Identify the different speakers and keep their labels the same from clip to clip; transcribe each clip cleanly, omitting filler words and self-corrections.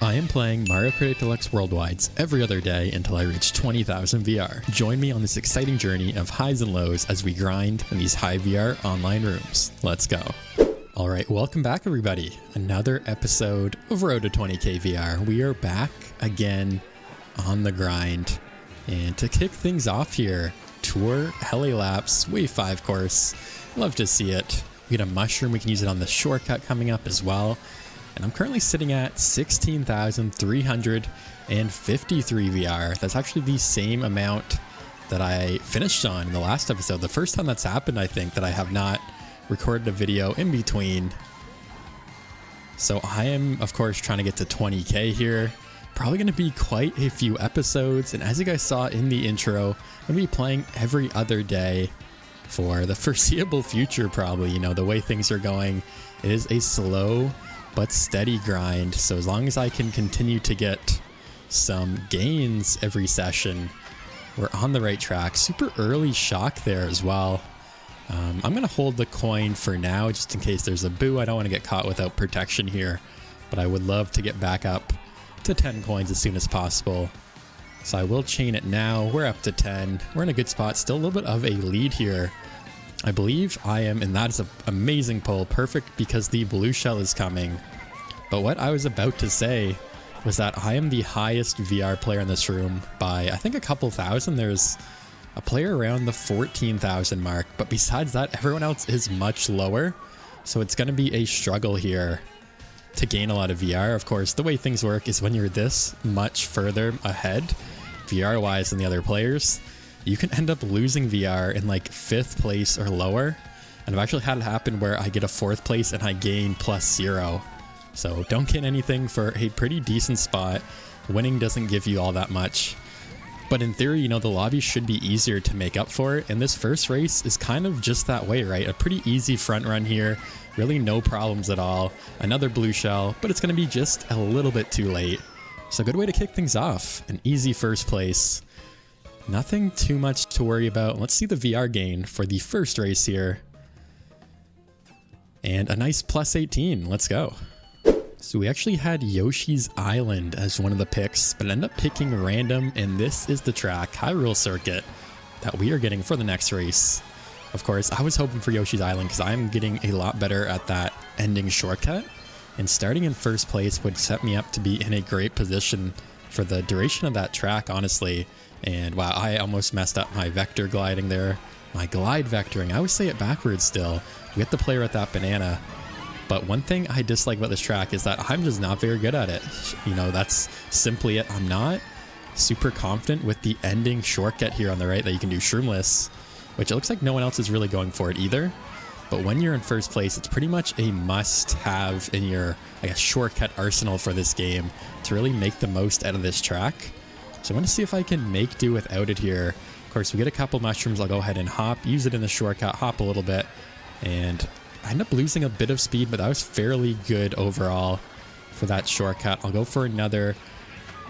Speaker 1: I am playing Mario Kart Deluxe Worldwides every other day until I reach 20,000 VR. Join me on this exciting journey of highs and lows as we grind in these high VR online rooms. Let's go. Alright, welcome back everybody. Another episode of Road to 20k VR. We are back again on the grind. And to kick things off here, Tour Heli Laps Wave 5 course. Love to see it. We get a mushroom, we can use it on the shortcut coming up as well. And I'm currently sitting at 16,353 VR. That's actually the same amount that I finished on in the last episode. The first time that's happened, I think, that I have not recorded a video in between. So I am, of course, trying to get to 20k here. Probably going to be quite a few episodes. And as you guys saw in the intro, I'm going to be playing every other day for the foreseeable future, probably. You know, the way things are going, it is a slow but steady grind. So as long as I can continue to get some gains every session, we're on the right track. Super early shock there as well. I'm going to hold the coin for now just in case there's a boo. I don't want to get caught without protection here, but I would love to get back up to 10 coins as soon as possible. So I will chain it now. We're up to 10. We're in a good spot. Still a little bit of a lead here. I believe I am, and that is an amazing pull. Perfect because the blue shell is coming. But what I was about to say was that I am the highest VR player in this room by, I think, a couple thousand. There's a player around the 14,000 mark. But besides that, everyone else is much lower. So it's going to be a struggle here to gain a lot of VR. Of course, the way things work is when you're this much further ahead, VR-wise, than the other players, you can end up losing VR in like 5th place or lower. And I've actually had it happen where I get a 4th place and I gain +0. So don't get anything for a pretty decent spot. Winning doesn't give you all that much. But in theory, you know, the lobby should be easier to make up for it. And this first race is kind of just that way, right? A pretty easy front run here. Really no problems at all. Another blue shell, but it's going to be just a little bit too late. So good way to kick things off. An easy first place. Nothing too much to worry about. Let's see the VR gain for the first race here. And a nice +18. Let's go. So we actually had Yoshi's Island as one of the picks, but ended up picking random, and this is the track, Hyrule Circuit, that we are getting for the next race. Of course, I was hoping for Yoshi's Island because I'm getting a lot better at that ending shortcut, and starting in first place would set me up to be in a great position for the duration of that track, honestly. And wow, I almost messed up my vector gliding there. My glide vectoring, I always say it backwards still. We get the player at that banana. But one thing I dislike about this track is that I'm just not very good at it. You know, that's simply it. I'm not super confident with the ending shortcut here on the right that you can do shroomless, which it looks like no one else is really going for it either. But when you're in first place, it's pretty much a must-have in your, I guess, shortcut arsenal for this game to really make the most out of this track. So I want to see if I can make do without it here. Of course, we get a couple mushrooms. I'll go ahead and hop, use it in the shortcut, hop a little bit, and I end up losing a bit of speed, but that was fairly good overall for that shortcut. I'll go for another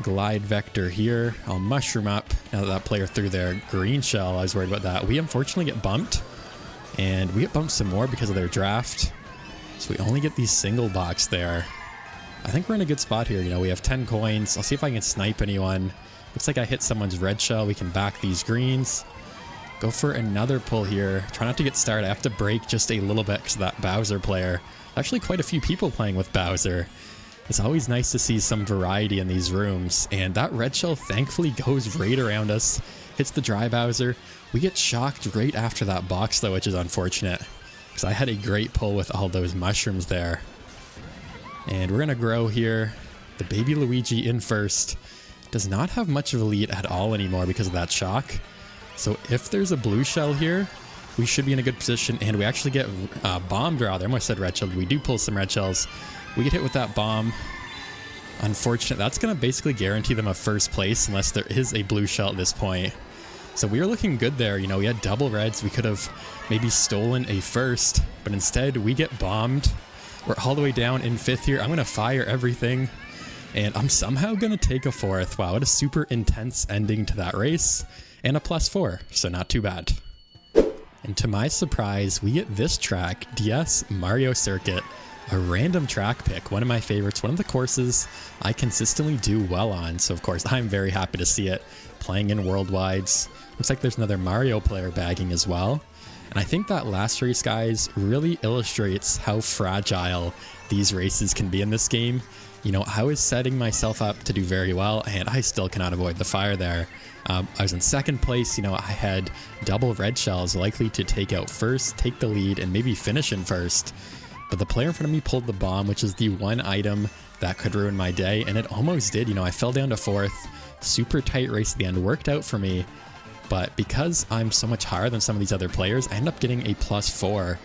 Speaker 1: glide vector here. I'll mushroom up now that player threw their green shell. I was worried about that. We unfortunately get bumped, and we get bumped some more because of their draft. So we only get these single box there. I think we're in a good spot here. You know, we have 10 coins. I'll see if I can snipe anyone. Looks like I hit someone's red shell. We can back these greens. Go for another pull here. Try not to get started. I have to brake just a little bit because of that Bowser player. Actually, quite a few people playing with Bowser. It's always nice to see some variety in these rooms. And that red shell thankfully goes right around us. Hits the dry Bowser. We get shocked right after that box though, which is unfortunate. Because I had a great pull with all those mushrooms there. And we're going to grow here. The baby Luigi in first. Does not have much of a lead at all anymore because of that shock. So if there's a blue shell here, we should be in a good position, and we actually get bomb draw there. I almost said red shell. We do pull some red shells. We get hit with that bomb. Unfortunate. That's going to basically guarantee them a first place unless there is a blue shell at this point. So we were looking good there. You know, we had double reds. We could have maybe stolen a first, but instead we get bombed. We're all the way down in 5th here. I'm going to fire everything, and I'm somehow going to take a 4th. Wow, what a super intense ending to that race. And a +4, so not too bad. And to my surprise, we get this track, Diaz Mario Circuit. a random track pick, one of my favorites, one of the courses I consistently do well on. So of course I'm very happy to see it playing in worldwides. Looks like there's another Mario player bagging as well. And I think that last race, guys, really illustrates how fragile these races can be in this game. You know, I was setting myself up to do very well, and I still cannot avoid the fire there. I was in second place. You know, I had double red shells, likely to take out first, take the lead, and maybe finish in first. But the player in front of me pulled the bomb, which is the one item that could ruin my day, and it almost did. You know, I fell down to fourth. Super tight race at the end, worked out for me. But because I'm so much higher than some of these other players, I end up getting a +4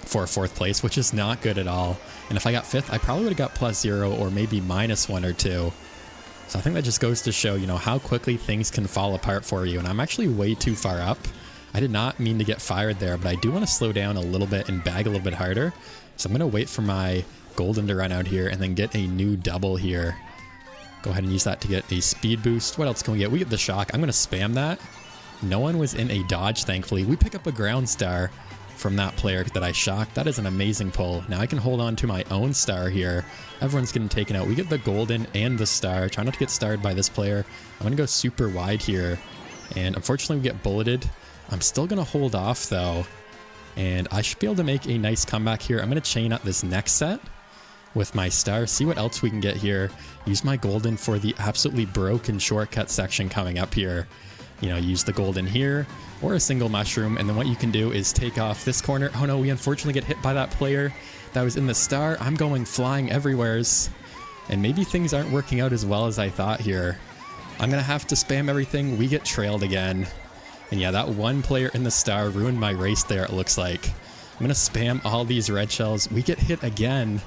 Speaker 1: for fourth place, which is not good at all. And if I got fifth, I probably would have got +0 or maybe -1 or 2. So I think that just goes to show, you know, how quickly things can fall apart for you. And I'm actually way too far up. I did not mean to get fired there, but I do want to slow down a little bit and bag a little bit harder. So I'm going to wait for my golden to run out here and then get a new double here. Go ahead and use that to get a speed boost. What else can we get? We get the shock. I'm going to spam that. No one was in a dodge, thankfully. We pick up a ground star from that player that I shocked. That is an amazing pull. Now I can hold on to my own star here. Everyone's getting taken out. We get the golden and the star. Try not to get starred by this player. I'm going to go super wide here. And unfortunately, we get bulleted. I'm still going to hold off, though. And I should be able to make a nice comeback here. I'm going to chain up this next set with my star. See what else we can get here. Use my golden for the absolutely broken shortcut section coming up here. You know, use the golden here or a single mushroom, and then what you can do is take off this corner. Oh no, we unfortunately get hit by that player that was in the star. I'm going flying everywheres, and maybe things aren't working out as well as I thought here. I'm gonna have to spam everything. We get trailed again, and yeah, that one player in the star ruined my race there, it looks like. I'm gonna spam all these red shells. We get hit again,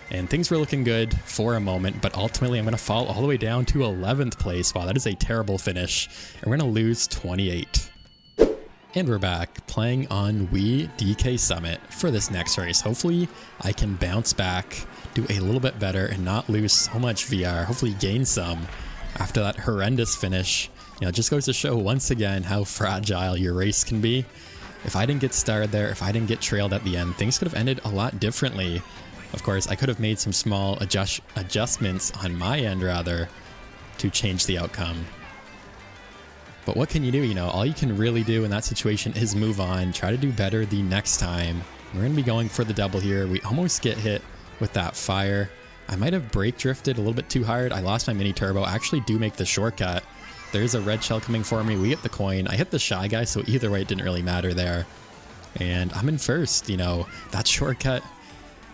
Speaker 1: and things were looking good for a moment, but ultimately I'm going to fall all the way down to 11th place. Wow, that is a terrible finish. And we're going to lose 28. And we're back playing on Wii DK Summit for this next race. Hopefully I can bounce back, do a little bit better, and not lose so much VR. Hopefully gain some after that horrendous finish. You know, it just goes to show once again how fragile your race can be. If I didn't get starred there, if I didn't get trailed at the end, things could have ended a lot differently. Of course, I could have made some small adjustments on my end, rather, to change the outcome. But what can you do? You know, all you can really do in that situation is move on, try to do better the next time. We're going to be going for the double here. We almost get hit with that fire. I might have brake drifted a little bit too hard. I lost my mini turbo. I actually do make the shortcut. There's a red shell coming for me. We get the coin. I hit the shy guy, so either way, it didn't really matter there. And I'm in first. You know, that shortcut,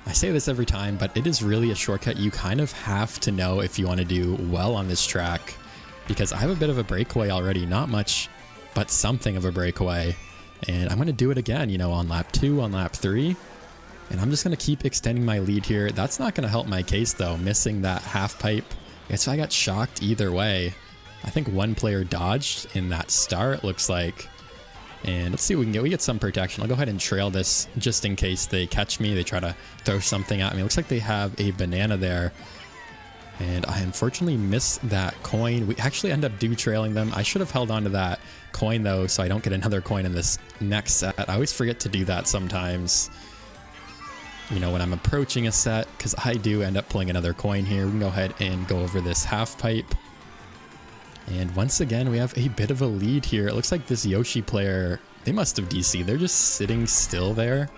Speaker 1: I say this every time, but it is really a shortcut you kind of have to know if you want to do well on this track, because I have a bit of a breakaway already, not much, but something of a breakaway. And I'm going to do it again, you know, on lap 2, on lap 3, and I'm just going to keep extending my lead here. That's not going to help my case, though, missing that half pipe. So I got shocked either way. I think one player dodged in that star, it looks like. And let's see what we can get. We get some protection. I'll go ahead and trail this just in case they catch me. They try to throw something at me. It looks like they have a banana there. And I unfortunately missed that coin. We actually end up trailing them. I should have held on to that coin, though, so I don't get another coin in this next set. I always forget to do that sometimes, you know, when I'm approaching a set, because I do end up pulling another coin here. We can go ahead and go over this half pipe. And once again, we have a bit of a lead here. It looks like this Yoshi player, they must have DC'd. They're just sitting still there.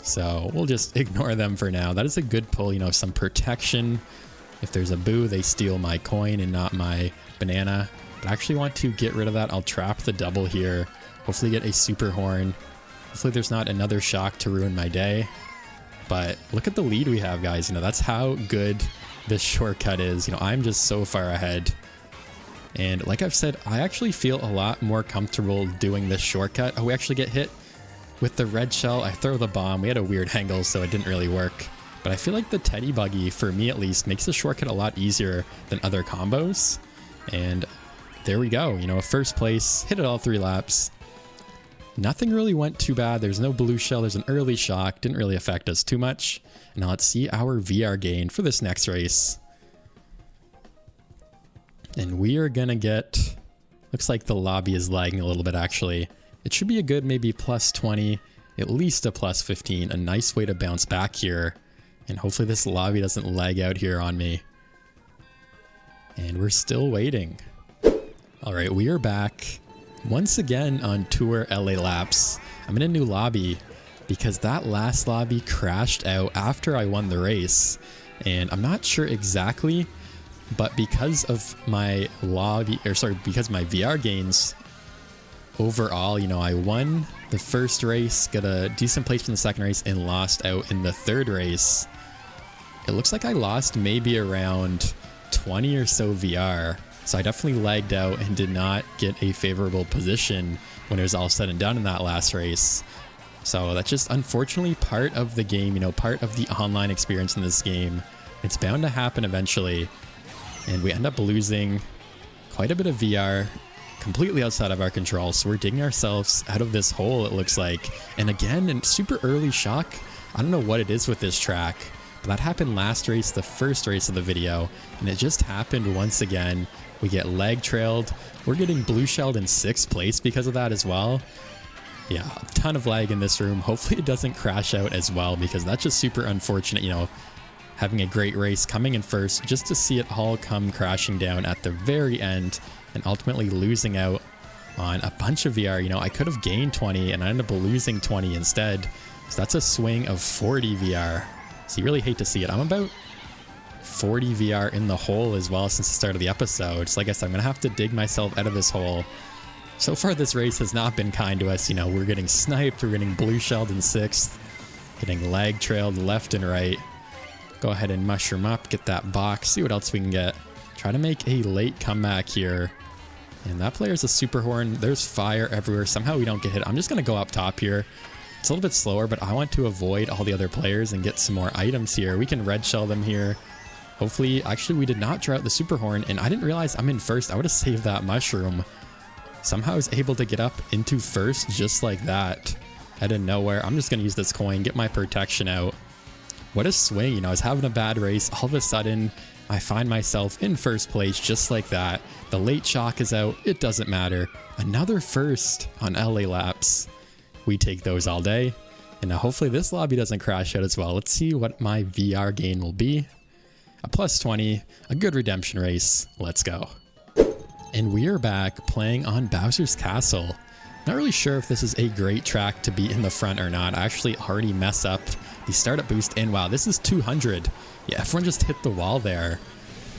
Speaker 1: So we'll just ignore them for now. That is a good pull, you know, some protection. If there's a boo, they steal my coin and not my banana. But I actually want to get rid of that. I'll trap the double here. Hopefully get a super horn. Hopefully there's not another shock to ruin my day. But look at the lead we have, guys. You know, that's how good this shortcut is. You know, I'm just so far ahead. And like I've said, I actually feel a lot more comfortable doing this shortcut. Oh, we actually get hit with the red shell. I throw the bomb. We had a weird angle, so it didn't really work. But I feel like the teddy buggy, for me at least, makes the shortcut a lot easier than other combos. And there we go. You know, first place, hit it all 3 laps. Nothing really went too bad. There's no blue shell. There's an early shock. Didn't really affect us too much. Now let's see our VR gain for this next race. And we are going to get, looks like the lobby is lagging a little bit actually. It should be a good maybe +20. at least a plus 15. A nice way to bounce back here. And hopefully this lobby doesn't lag out here on me. And we're still waiting. All right, we are back once again on Tour LA Laps. I'm in a new lobby because that last lobby crashed out after I won the race. And I'm not sure exactly, but because of my because my VR gains overall, you know, I won the first race, got a decent place in the second race, and lost out in the third race. It looks like I lost maybe around 20 or so VR. So I definitely lagged out and did not get a favorable position when it was all said and done in that last race. So that's just unfortunately part of the game, you know, part of the online experience in this game. It's bound to happen eventually. And we end up losing quite a bit of VR completely outside of our control. So we're digging ourselves out of this hole, it looks like. And again, in super early shock, I don't know what it is with this track, but that happened last race, the first race of the video. And it just happened once again. We get lag trailed. We're getting blue shelled in 6th place because of that as well. Yeah, a ton of lag in this room. Hopefully it doesn't crash out as well, because that's just super unfortunate, you know, having a great race, coming in first, just to see it all come crashing down at the very end and ultimately losing out on a bunch of VR. You know, I could have gained 20 and I ended up losing 20 instead. So that's a swing of 40 VR. So you really hate to see it. I'm about 40 VR in the hole as well since the start of the episode. So like I said, I'm going to have to dig myself out of this hole. So far, this race has not been kind to us. You know, we're getting sniped, we're getting blue shelled in 6th, getting lag trailed left and right. Go ahead and mushroom up, get that box, see what else we can get. Try to make a late comeback here. And that player's a super horn. There's fire everywhere. Somehow we don't get hit. I'm just going to go up top here. It's a little bit slower, but I want to avoid all the other players and get some more items here. We can red shell them here. Hopefully, actually, we did not draw out the super horn, and I didn't realize I'm in first. I would have saved that mushroom. Somehow I was able to get up into first just like that. Out of nowhere. I'm just going to use this coin, get my protection out. What a swing. You know, I was having a bad race. All of a sudden, I find myself in first place just like that. The late shock is out. It doesn't matter. Another first on LA Laps. We take those all day. And now hopefully this lobby doesn't crash out as well. Let's see what my VR gain will be. A plus 20, a good redemption race. Let's go. And we are back playing on Bowser's Castle. Not really sure if this is a great track to be in the front or not. I actually already mess up the startup boost, and wow, this is 200. Yeah, everyone just hit the wall there.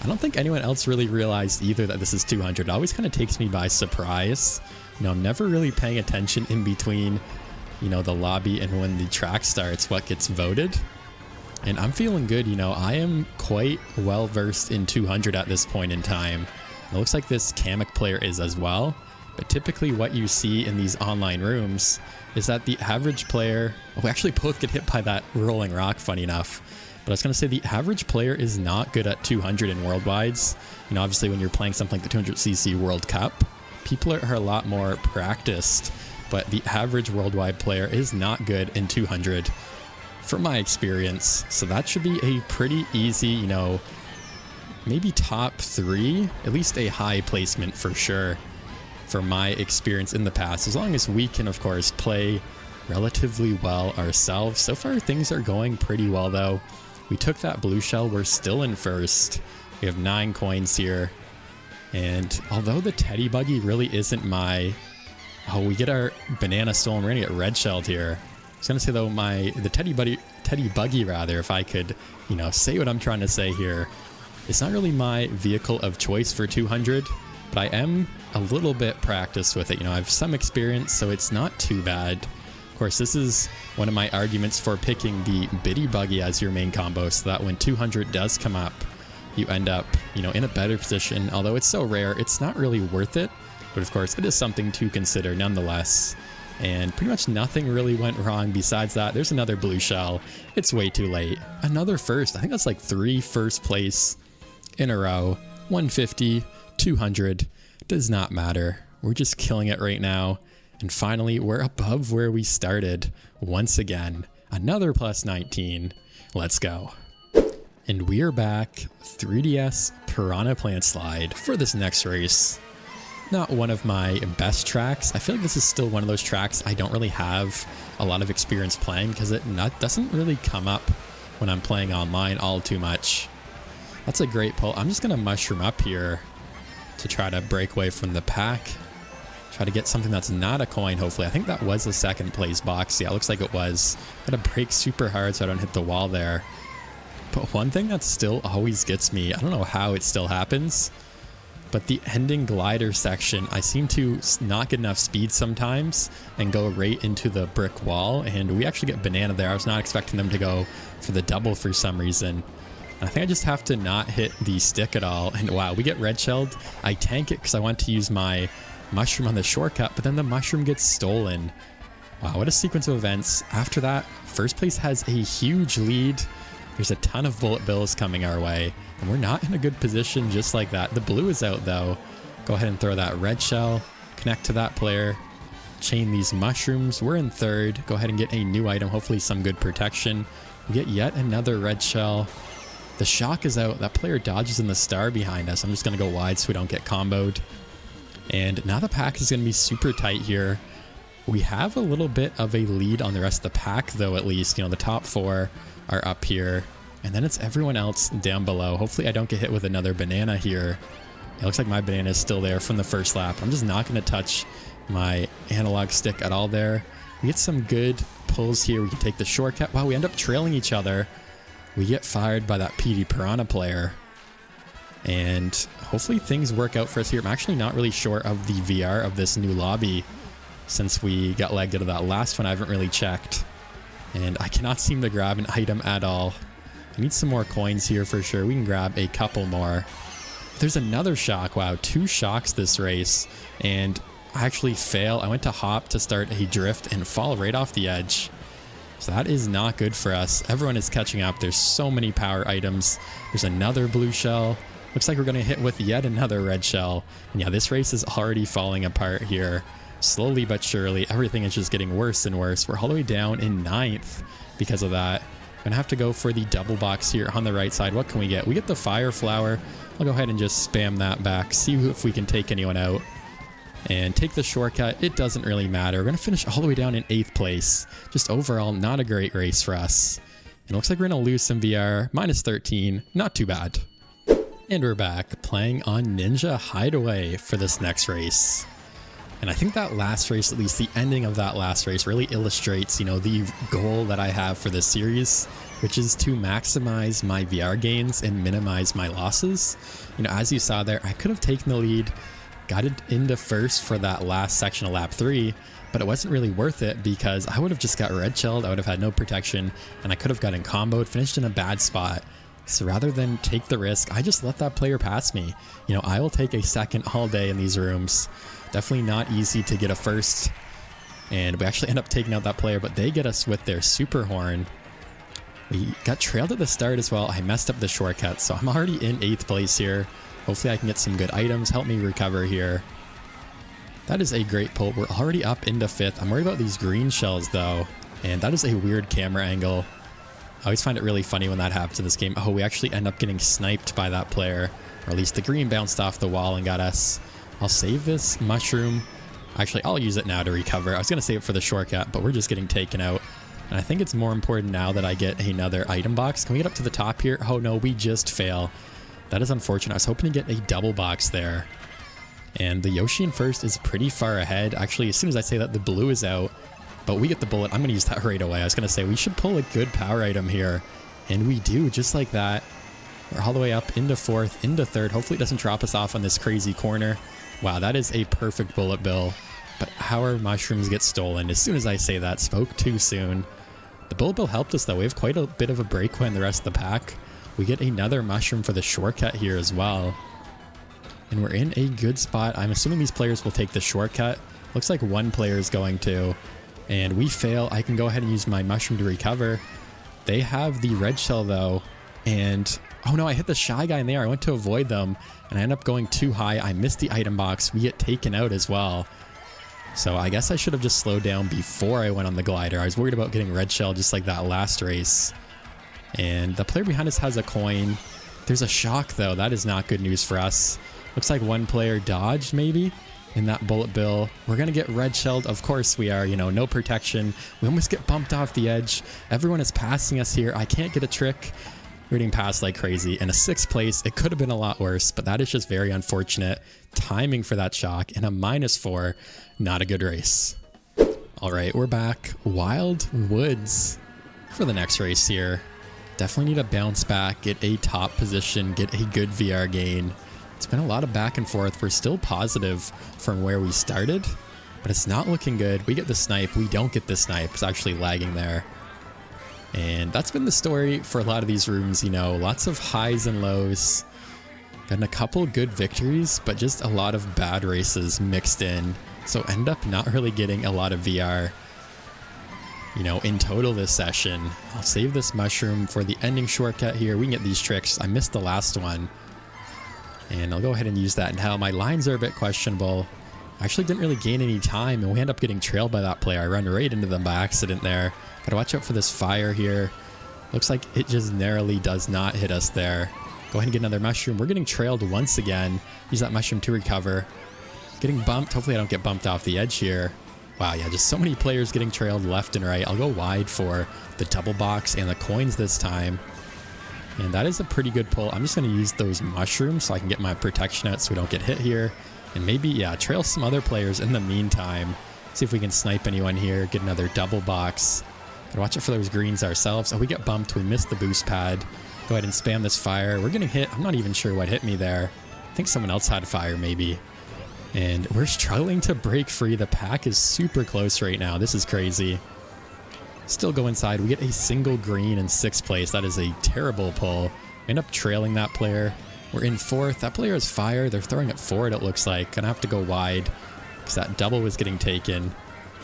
Speaker 1: I don't think anyone else really realized either that this is 200. It always kind of takes me by surprise. You know, I'm never really paying attention in between, you know, the lobby and when the track starts, what gets voted. And I'm feeling good, you know, I am quite well versed in 200 at this point in time. It looks like this Kamek player is as well, but typically what you see in these online rooms is that the average player, we actually both get hit by that rolling rock, funny enough, but I was going to say the average player is not good at 200 in worldwides. You know, obviously when you're playing something like the 200cc World Cup, people are a lot more practiced, but the average worldwide player is not good in 200 from my experience. So that should be a pretty easy, you know, maybe top 3, at least a high placement for sure, for my experience in the past, as long as we can, of course, play relatively well ourselves. So far, things are going pretty well, though. We took that blue shell. We're still in first. We have 9 coins here. And although the teddy buggy really isn't my... Oh, we get our banana stolen. We're going to get red shelled here. I was going to say, though, the teddy buggy, rather, if I could, you know, say what I'm trying to say here. It's not really my vehicle of choice for 200, but I am a little bit practiced with it. You know, I have some experience, so it's not too bad. Of course, this is one of my arguments for picking the Biddy Buggy as your main combo, so that when 200 does come up, you end up, you know, in a better position. Although it's so rare, it's not really worth it. But of course, it is something to consider nonetheless. And pretty much nothing really went wrong besides that. There's another blue shell. It's way too late. Another first. I think that's like 3 first place in a row. 150, 200, does not matter. We're just killing it right now. And finally, we're above where we started once again. Another plus 19. Let's go. And we are back 3DS Piranha Plant Slide for this next race. not one of my best tracks. I feel like this is still one of those tracks I don't really have a lot of experience playing because it doesn't really come up when I'm playing online all too much. That's a great pull. I'm just going to mushroom up here to try to break away from the pack. Try to get something that's not a coin, hopefully. I think that was a second place box. Yeah, it looks like it was. Gotta brake super hard so I don't hit the wall there. But one thing that still always gets me, I don't know how it still happens, but the ending glider section, I seem to not get enough speed sometimes and go right into the brick wall. And we actually get banana there. I was not expecting them to go for the double for some reason. I think I just have to not hit the stick at all. And wow, we get red shelled. I tank it because I want to use my mushroom on the shortcut, but then the mushroom gets stolen. Wow, what a sequence of events. After that, first place has a huge lead. There's a ton of bullet bills coming our way, and we're not in a good position just like that. The blue is out though. Go ahead and throw that red shell, connect to that player, chain these mushrooms. We're in third. Go ahead and get a new item, hopefully some good protection. We get yet another red shell. The shock is out. That player dodges in the star behind us. I'm just going to go wide so we don't get comboed. And now the pack is going to be super tight here. We have a little bit of a lead on the rest of the pack, though, at least. You know, the top four are up here. And then it's everyone else down below. Hopefully I don't get hit with another banana here. It looks like my banana is still there from the first lap. I'm just not going to touch my analog stick at all there. We get some good pulls here. We can take the shortcut. Wow, we end up trailing each other. We get fired by that PD Piranha player. And hopefully things work out for us here. I'm actually not really sure of the VR of this new lobby since we got lagged out of that last one. I haven't really checked. And I cannot seem to grab an item at all. I need some more coins here for sure. We can grab a couple more. There's another shock. Wow, 2 shocks this race. And I actually fail. I went to hop to start a drift and fall right off the edge. So that is not good for us. Everyone is catching up. There's so many power items. There's another blue shell. Looks like we're going to hit with yet another red shell. And yeah, this race is already falling apart here. Slowly but surely, everything is just getting worse and worse. We're all the way down in 9th because of that. I'm going to have to go for the double box here on the right side. What can we get? We get the fire flower. I'll go ahead and just spam that back. See if we can take anyone out. And take the shortcut. It doesn't really matter. We're going to finish all the way down in 8th place. Just overall, not a great race for us. It looks like we're going to lose some VR. Minus 13. Not too bad. And we're back playing on Ninja Hideaway for this next race. And I think that last race, at least the ending of that last race, really illustrates, you know, the goal that I have for this series, which is to maximize my VR gains and minimize my losses. You know, as you saw there, I could have taken the lead, got it into first for that last section of lap 3, but it wasn't really worth it because I would have just got red shelled, I would have had no protection, and I could have gotten comboed, finished in a bad spot. So rather than take the risk, I just let that player pass me. You know, I will take a second all day in these rooms. Definitely not easy to get a first. And we actually end up taking out that player, but they get us with their super horn. We got trailed at the start as well. I messed up the shortcut, so I'm already in 8th place here. Hopefully I can get some good items, help me recover here. That is a great pull. We're already up into 5th. I'm worried about these green shells though, and that is a weird camera angle. I always find it really funny when that happens in this game. Oh, we actually end up getting sniped by that player, or at least the green bounced off the wall and got us. I'll save this mushroom. Actually, I'll use it now to recover. I was going to save it for the shortcut, but we're just getting taken out. And I think it's more important now that I get another item box. Can we get up to the top here? Oh no, we just fail. That is unfortunate. I was hoping to get a double box there. And the Yoshi in first is pretty far ahead. Actually, as soon as I say that, the blue is out. But we get the bullet. I'm going to use that right away. I was going to say we should pull a good power item here. And we do, just like that. We're all the way up into 4th, into 3rd. Hopefully it doesn't drop us off on this crazy corner. Wow, that is a perfect bullet bill. But our mushrooms get stolen. As soon as I say that, spoke too soon. The bullet bill helped us though. We have quite a bit of a breakaway in the rest of the pack. We get another mushroom for the shortcut here as well. And we're in a good spot. I'm assuming these players will take the shortcut. Looks like one player is going to. And we fail. I can go ahead and use my mushroom to recover. They have the red shell though. And oh no, I hit the shy guy in there. I went to avoid them and I end up going too high. I missed the item box. We get taken out as well. So I guess I should have just slowed down before I went on the glider. I was worried about getting red shell just like that last race. And the player behind us has a coin. There's a shock though. That is not good news for us. Looks like one player dodged maybe. in that bullet bill. We're going to get red shelled. Of course we are, you know, no protection. We almost get bumped off the edge. Everyone is passing us here. I can't get a trick. We're getting passed like crazy. In a 6th place, it could have been a lot worse, but that is just very unfortunate. Timing for that shock and a -4. Not a good race. All right, we're back. Wild Woods for the next race here. Definitely need to bounce back, get a top position, get a good VR gain. It's been a lot of back and forth. We're still positive from where we started, but it's not looking good. We get the snipe. We don't get the snipe. It's actually lagging there. And that's been the story for a lot of these rooms, you know, lots of highs and lows. Gotten a couple good victories, but just a lot of bad races mixed in. So end up not really getting a lot of VR, you know, in total this session. I'll save this mushroom for the ending shortcut here. We can get these tricks. I missed the last one. And I'll go ahead and use that now. My lines are a bit questionable. I actually didn't really gain any time, and we end up getting trailed by that player. I run right into them by accident there. Gotta watch out for this fire here. Looks like it just narrowly does not hit us there. Go ahead and get another mushroom. We're getting trailed once again. Use that mushroom to recover. Getting bumped. Hopefully I don't get bumped off the edge here. Wow, yeah, just so many players getting trailed left and right. I'll go wide for the double box and the coins this time. And that is a pretty good pull. I'm just going to use those mushrooms so I can get my protection out so we don't get hit here. And maybe, yeah, trail some other players in the meantime. See if we can snipe anyone here. Get another double box. Gotta watch out for those greens ourselves. Oh, we get bumped. We missed the boost pad. Go ahead and spam this fire. We're getting hit. I'm not even sure what hit me there. I think someone else had fire maybe. And we're struggling to break free. The pack is super close right now. This is crazy. Still go inside. We get a single green in 6th place. That is a terrible pull. We end up trailing that player. We're in 4th. That player has fire. They're throwing it forward, it looks like. Gonna have to go wide because that double was getting taken.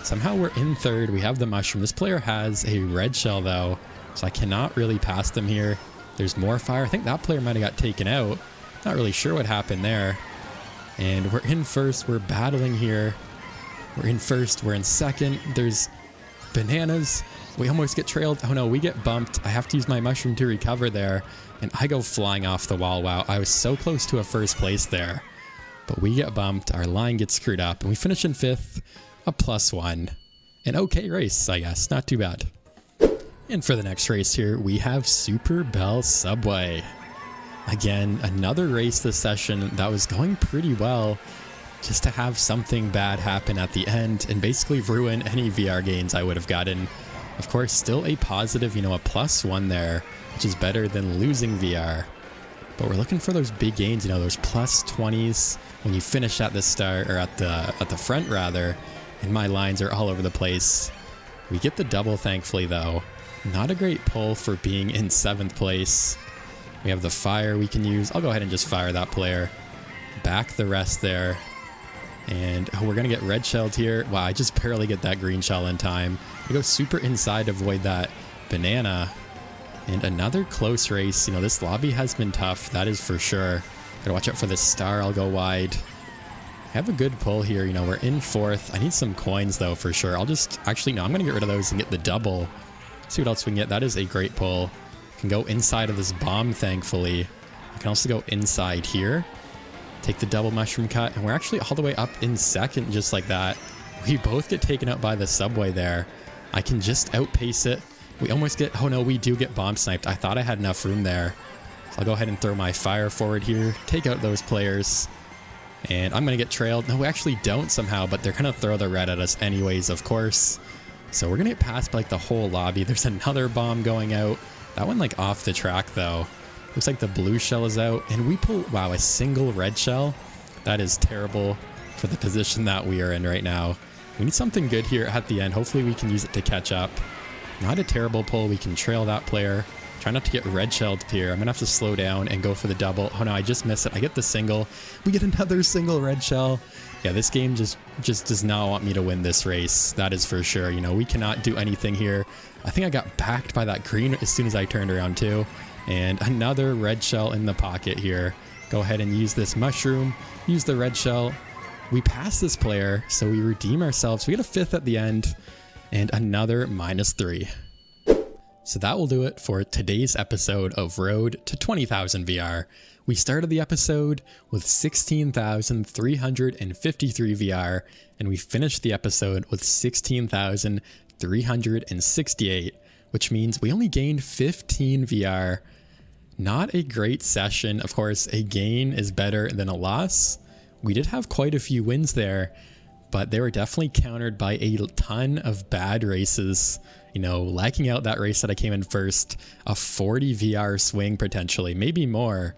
Speaker 1: Somehow we're in 3rd. We have the mushroom. This player has a red shell though, so I cannot really pass them here. There's more fire. I think that player might have got taken out. Not really sure what happened there. And we're in 1st. We're battling here. We're in 1st. We're in 2nd. There's bananas. We almost get trailed. Oh no, we get bumped. I have to use my mushroom to recover there. And I go flying off the wall. Wow, I was so close to a 1st place there. But we get bumped. Our line gets screwed up. And we finish in 5th. A +1. An okay race, I guess. Not too bad. And for the next race here, we have Super Bell Subway. Again, another race this session that was going pretty well, just to have something bad happen at the end and basically ruin any VR gains I would have gotten. Of course, still a positive, you know, a +1 there, which is better than losing VR. But we're looking for those big gains, you know, those +20s when you finish at the start, or at the front rather, and my lines are all over the place. We get the double, thankfully, though. Not a great pull for being in 7th place. We have the fire we can use. I'll go ahead and just fire that player. Back the rest there. And we're going to get red shelled here. Wow, I just barely get that green shell in time. I go super inside to avoid that banana. And another close race. You know, this lobby has been tough. That is for sure. Gotta watch out for this star. I'll go wide. I have a good pull here. You know, we're in 4th. I need some coins, though, for sure. I'll just... Actually, no, I'm going to get rid of those and get the double. See what else we can get. That is a great pull. Can go inside of this bomb, thankfully. I can also go inside here. Take the double mushroom cut. And we're actually all the way up in 2nd, just like that. We both get taken out by the subway there. I can just outpace it. We almost get... Oh, no, we do get bomb sniped. I thought I had enough room there. So I'll go ahead and throw my fire forward here. Take out those players. And I'm going to get trailed. No, we actually don't somehow, but they're going to throw the red at us anyways, of course. So we're going to get past like the whole lobby. There's another bomb going out. That one like off the track though. Looks like the blue shell is out. And we pull, wow, a single red shell. That is terrible for the position that we are in right now. We need something good here at the end. Hopefully we can use it to catch up. Not a terrible pull. We can trail that player. Try not to get red shelled here. I'm going to have to slow down and go for the double. Oh no, I just missed it. I get the single. We get another single red shell. Yeah, this game just does not want me to win this race. That is for sure. You know, we cannot do anything here. I think I got backed by that green as soon as I turned around too. And another red shell in the pocket here. Go ahead and use this mushroom. Use the red shell. We pass this player, so we redeem ourselves. We get a 5th at the end. And another -3. So that will do it for today's episode of Road to 20,000 VR. We started the episode with 16,353 VR, and we finished the episode with 16,368, which means we only gained 15 VR. Not a great session. Of course, a gain is better than a loss. We did have quite a few wins there, but they were definitely countered by a ton of bad races. You know, lacking out that race that I came in first, a 40 VR swing potentially, maybe more,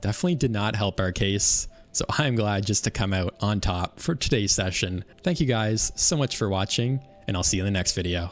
Speaker 1: definitely did not help our case. So I'm glad just to come out on top for today's session. Thank you guys so much for watching, and I'll see you in the next video.